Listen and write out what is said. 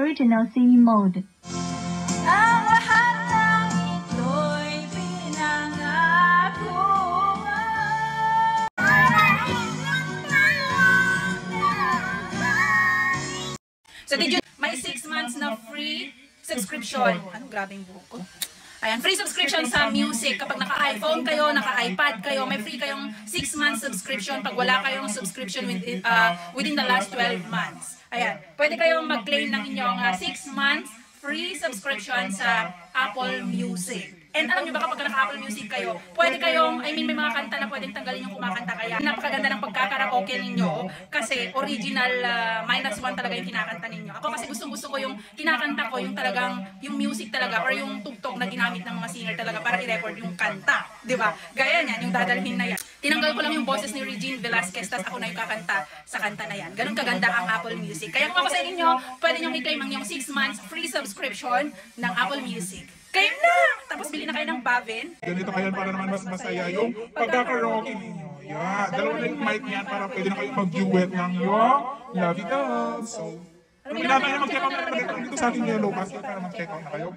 original singing mode. Ang lahat ng ito'y pinangako. So did you, may 6 months na free subscription. Anong grabing buhok ko? Ayan, free subscription sa music. Kapag naka-iPhone kayo, naka-iPad kayo, may free kayong 6 months subscription pag wala kayong subscription within the last 12 months. Ayan, pwede kayong mag-claim ng inyong 6 months free subscription sa Apple Music. And alam nyo ba kapag naka-Apple Music kayo, pwede kayong, may mga kanta na pwedeng tanggalin yung kumakanta, kaya napakaganda ng pagkakaraoke ninyo kasi original -1 talaga yung kinakanta ninyo. Ako kasi gustong-gusto ko yung kinakanta ko, yung talagang, yung music talaga or yung tugtog na ginamit ng mga singer talaga para i-record yung kanta. Diba? Gaya niyan, yung dadalhin na yan. Tinanggal ko lang yung boses ni Regine Velasquez, tas ako na yung kakanta sa kanta na yan. Ganun kaganda ang Apple Music. Kaya kung ako sa inyo, pwede nyo i-claim ang yung 6 months free subscription ng Apple Music. Kayo na! Tapos bili na kayo ng Bavin. Ganito kayo para naman mas masaya yung pagkakaroke ninyo. Yan. Dalawa na yung mic niyan para pwede na kayo mag-duet ng yung Love It Up. So, kung pinatay na mag-check out na dito sa ating yellow basket para mag-check out na kayo.